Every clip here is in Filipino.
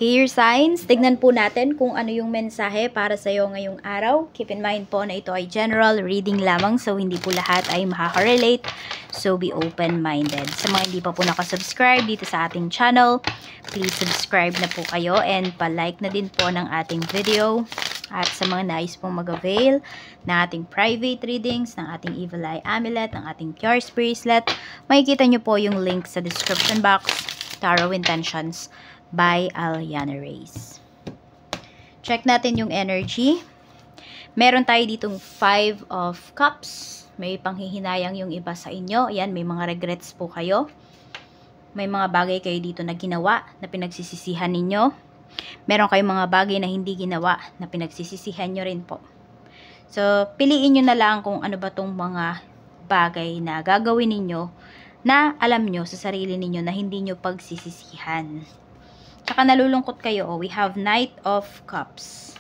Air signs, tignan po natin kung ano yung mensahe para sa iyo ngayong araw. Keep in mind po na ito ay general reading lamang, so hindi po lahat ay makaka-relate. So be open-minded. Sa mga hindi pa po nakasubscribe dito sa ating channel, please subscribe na po kayo and pa-like na din po ng ating video. At sa mga nais pong mag-avail ng ating private readings, ng ating Evil Eye Amulet, ng ating Cures Bracelet, makikita nyo po yung link sa description box. Tarot Intentions by Aliana Reyes. Check natin yung energy. Meron tayo ditong 5 of Cups. May panghihinayang yung iba sa inyo. Ayan, may mga regrets po kayo. May mga bagay kayo dito na ginawa na pinagsisisihan ninyo. Meron kayong mga bagay na hindi ginawa na pinagsisisihan nyo rin po. So, piliin nyo na lang kung ano ba tong mga bagay na gagawin ninyo na alam nyo sa sarili ninyo na hindi nyo pagsisisihan. Saka nalulungkot kayo, we have Knight of Cups.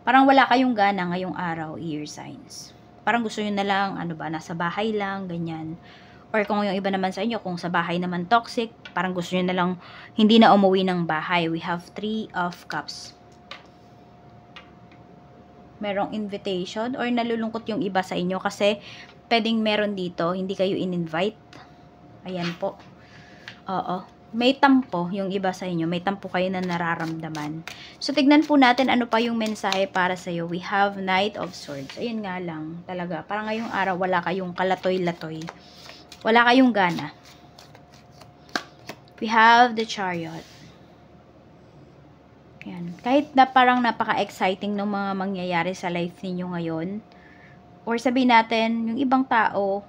Parang wala kayong gana ngayong araw, air signs. Parang gusto nyo na lang, nasa bahay lang, ganyan. Or kung yung iba naman sa inyo, kung sa bahay naman toxic, parang gusto nyo na lang hindi na umuwi ng bahay. We have 3 of Cups. Merong invitation or nalulungkot yung iba sa inyo kasi pwedeng meron dito, hindi kayo in-invite. Ayan po. Oo. May tampo yung iba sa inyo. May tampo kayo na nararamdaman. So, tignan po natin ano pa yung mensahe para sa iyo. We have Knight of Swords. Ayun nga lang. Talaga. Parang ngayong araw, wala kayong kalatoy-latoy. Wala kayong gana. We have the Chariot. Ayan. Kahit na parang napaka-exciting ng mga mangyayari sa life ninyo ngayon. Or sabihin natin, yung ibang tao,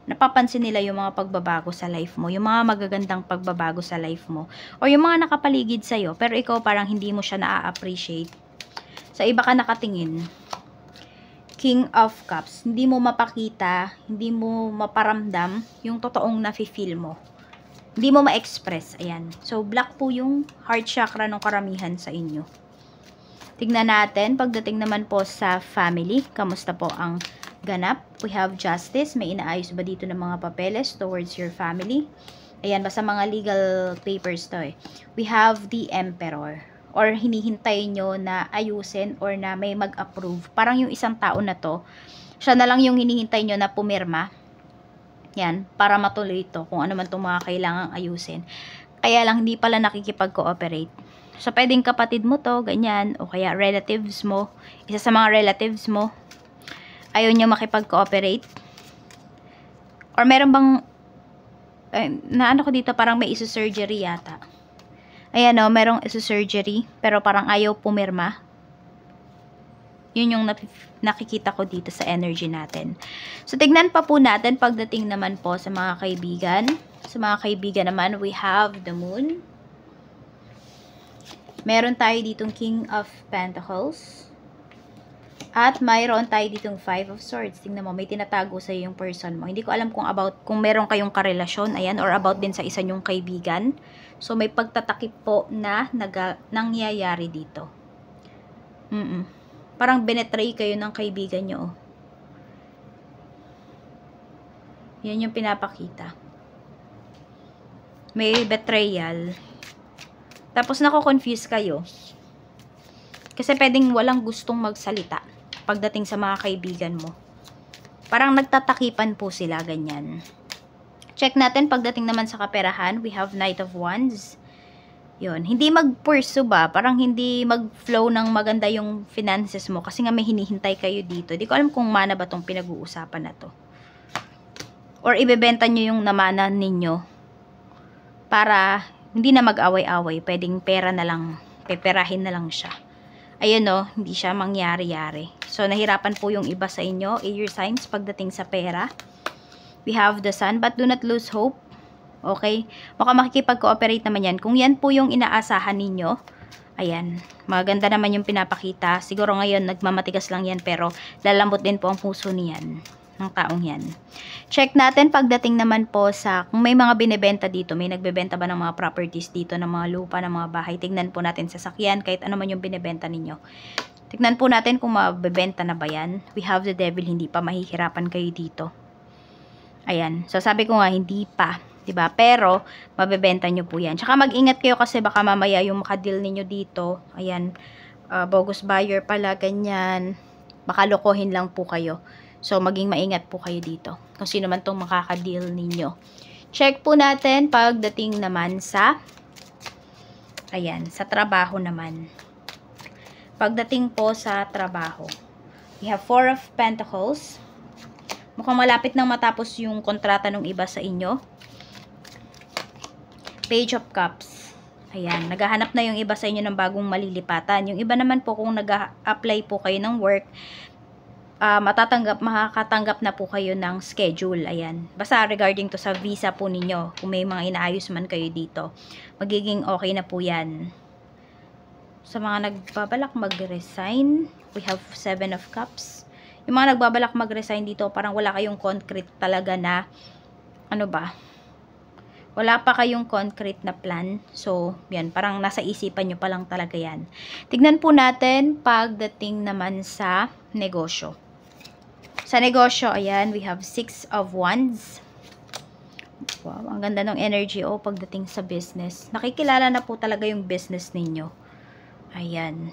napapansin nila yung mga pagbabago sa life mo, yung mga magagandang pagbabago sa life mo, o yung mga nakapaligid sa'yo, pero ikaw parang hindi mo siya na-appreciate. Sa iba ka nakatingin. King of Cups, hindi mo mapakita, hindi mo maparamdam yung totoong nafe-feel mo. Hindi mo ma-express, ayan. So, black po yung heart chakra ng karamihan sa inyo. Tignan natin, pagdating naman po sa family, kamusta po ang ganap? We have Justice. May inaayos ba dito ng mga papeles towards your family? Ayan, basta mga legal papers to eh. We have the Emperor. Or hinihintay nyo na ayusin or na may mag-approve. Parang yung isang tao na to, siya na lang yung hinihintay nyo na pumirma. Yan, para matuloy ito kung ano man itong mga kailangang ayusin. Kaya lang hindi pala nakikipag-cooperate. So, pwedeng kapatid mo to, ganyan, o kaya relatives mo, isa sa mga relatives mo, ayaw niya makipag-cooperate? Or meron bang, ko dito, parang may iso-surgery yata. Ayan o, merong iso-surgery, pero parang ayaw pumirma. Yun yung nakikita ko dito sa energy natin. So, tignan pa po natin pagdating naman po sa mga kaibigan. Sa mga kaibigan naman, we have the Moon. Meron tayo ditong King of Pentacles. At mayroon tayo ditong 5 of Swords. Tingnan mo, may tinatago sa yung person mo. Hindi ko alam kung meron kayong karelasyon, ayan, or about din sa isa nyong kaibigan. So, may pagtatakip po na nangyayari dito. Parang binetray kayo ng kaibigan nyo. Oh. Yan yung pinapakita. May betrayal. Tapos, nako-confuse kayo. Kasi pwedeng walang gustong magsalita pagdating sa mga kaibigan mo. Parang nagtatakipan po sila, ganyan. Check natin pagdating naman sa kaperahan, we have Knight of Wands. Yun, hindi mag-pursue ba? Parang hindi mag-flow ng maganda yung finances mo kasi nga may hinihintay kayo dito. Di ko alam kung mana ba tong pinag-uusapan na to. Or ibebenta nyo yung namana ninyo para hindi na mag-away-away. Pwedeng pera na lang, peperahin na lang siya. Ayun o, hindi siya mangyari-yari. So, nahirapan po yung iba sa inyo, air signs, pagdating sa pera. We have the Sun, but do not lose hope. Okay? Baka makikipag-cooperate naman yan. Kung yan po yung inaasahan ninyo, ayan, maganda naman yung pinapakita. Siguro ngayon, nagmamatigas lang yan, pero lalambot din po ang puso niyan, ng taong yan. Check natin pagdating naman po sa, kung may mga binibenta dito, may nagbebenta ba ng mga properties dito, ng mga lupa, ng mga bahay. Tignan po natin sa sakyan, kahit ano man yung binibenta ninyo. Tignan po natin kung mabebenta na ba yan. We have the Devil, hindi pa mahihirapan kayo dito. Ayan. So, sabi ko nga, hindi pa. 'Diba? Pero, mabebenta nyo po yan. Tsaka mag-ingat kayo kasi baka mamaya yung makadeal ninyo dito, ayan, bogus buyer pala, ganyan. Baka lokohin lang po kayo. So, maging maingat po kayo dito. Kung sino man tong makaka-deal ninyo. Check po natin pagdating naman sa, ayan, sa trabaho naman. Pagdating po sa trabaho, we have 4 of Pentacles. Mukhang malapit nang matapos yung kontrata ng iba sa inyo. Page of Cups. Ayan, naghahanap na yung iba sa inyo ng bagong malilipatan. Yung iba naman po kung nag-apply po kayo ng work, makakatanggap na po kayo ng schedule. Ayan. Basta regarding to sa visa po ninyo, kung may mga inaayos man kayo dito, magiging okay na po yan. Sa mga nagbabalak mag-resign, we have 7 of Cups. Yung mga nagbabalak mag-resign dito, parang wala kayong concrete talaga na, ano ba, wala pa kayong concrete na plan. So, yan, parang nasa isipan nyo pa lang talaga yan. Tignan po natin pagdating naman sa negosyo. Sa negosyo, ayan, we have 6 of Wands. Wow, ang ganda ng energy, pagdating sa business. Nakikilala na po talaga yung business ninyo. Ayan.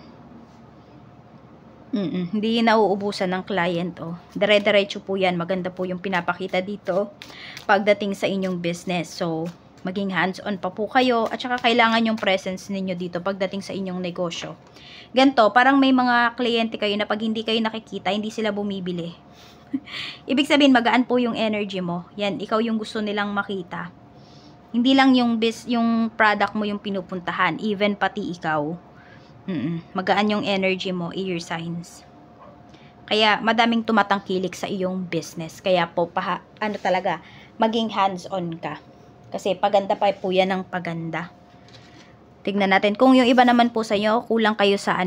Hindi nauubusan ng client, Dire-diretso po yan. Maganda po yung pinapakita dito pagdating sa inyong business. So, maging hands-on pa po kayo. At saka kailangan yung presence ninyo dito pagdating sa inyong negosyo. Ganto, parang may mga kliyente kayo na pag hindi kayo nakikita, hindi sila bumibili. Ibig sabihin, magaan po yung energy mo. Yan, ikaw yung gusto nilang makita. Hindi lang yung product mo yung pinupuntahan. Even pati ikaw. Magaan yung energy mo, air signs. Kaya madaming tumatangkilik sa iyong business. Kaya po talaga, maging hands-on ka. Kasi paganda pa po yan ng paganda. Tignan natin kung yung iba naman po sa inyo, kulang kayo sa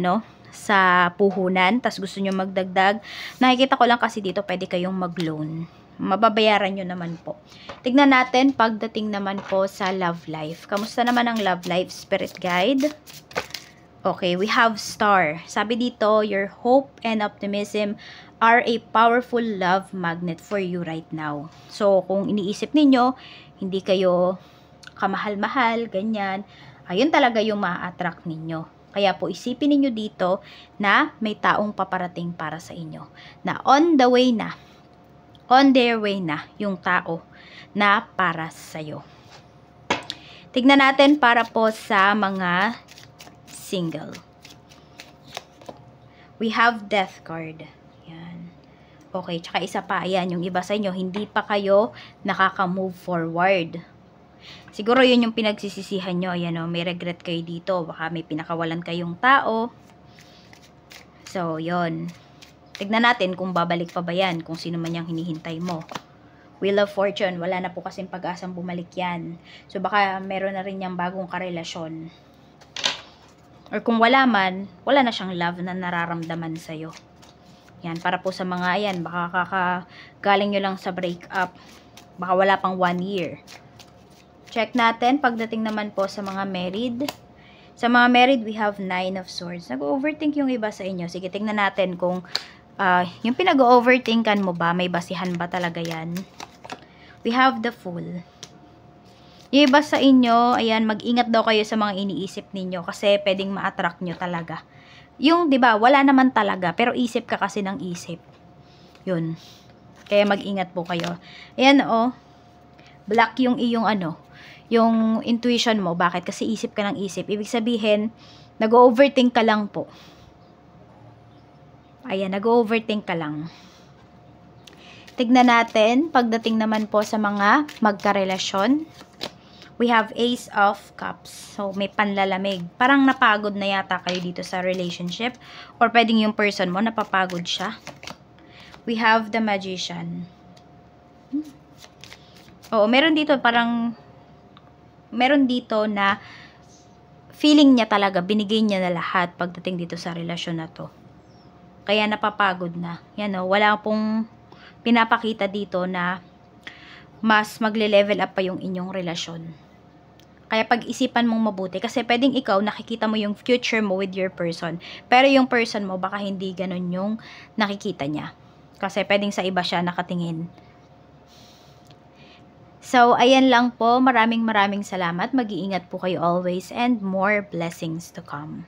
sa puhunan, tas gusto nyo magdagdag. Nakikita ko lang kasi dito pwede kayong mag-loan. Mababayaran nyo naman po. Tignan natin pagdating naman po sa love life. Kamusta naman ang love life, spirit guide? Okay, we have Star. Sabi dito, your hope and optimism are a powerful love magnet for you right now. So, kung iniisip ninyo, hindi kayo kamahal-mahal, ganyan, ayun talaga yung ma-attract ninyo. Kaya po, isipin ninyo dito na may taong paparating para sa inyo. Na on their way na yung tao na para sa'yo. Tignan natin para po sa mga single. We have Death card. Yan. Okay, tsaka isa pa, ayan, yung iba sa inyo, hindi pa kayo nakaka-move forward. Siguro yun yung pinagsisisihan nyo. Ayan, may regret kayo dito. Baka may pinakawalan kayong tao. So, yun. Tignan natin kung babalik pa ba yan, kung sino man yung hinihintay mo. Wheel of Fortune, wala na po kasing pag-asang bumalik yan. So, baka meron na rin yung bagong karelasyon. Or kung wala man, wala na siyang love na nararamdaman sa'yo. Yan, para po sa mga ayan, baka kakagaling nyo lang sa breakup. Baka wala pang 1 year. Check natin, pagdating naman po sa mga married. Sa mga married, we have 9 of Swords. Nag-overthink yung iba sa inyo. Sige, tingnan natin kung yung pinag-overthinkan mo ba, may basihan ba talaga yan. We have the Fool. Yung iba sa inyo, ayan, mag-ingat daw kayo sa mga iniisip ninyo kasi pwedeng ma-attract nyo talaga. Yung, di ba, wala naman talaga, pero isip ka kasi ng isip. Yun. Kaya mag-ingat po kayo. Ayan, black yung iyong yung intuition mo. Bakit? Kasi isip ka ng isip. Ibig sabihin, nag-overthink ka lang po. Ayan, nag-overthink ka lang. Tignan natin, pagdating naman po sa mga magkarelasyon. We have Ace of Cups. So, may panlalamig. Parang napagod na yata kayo dito sa relationship. Or pwedeng yung person mo, napapagod siya. We have the Magician. Oo, meron dito parang, meron dito na feeling niya talaga, binigay niya na lahat pagdating dito sa relasyon na to. Kaya napapagod na. Yan wala pong pinapakita dito na mas magle-level up pa yung inyong relasyon. Kaya pag-isipan mong mabuti. Kasi pwedeng ikaw, nakikita mo yung future mo with your person. Pero yung person mo, baka hindi ganun yung nakikita niya. Kasi pwedeng sa iba siya nakatingin. So, ayan lang po. Maraming salamat. Mag-iingat po kayo always and more blessings to come.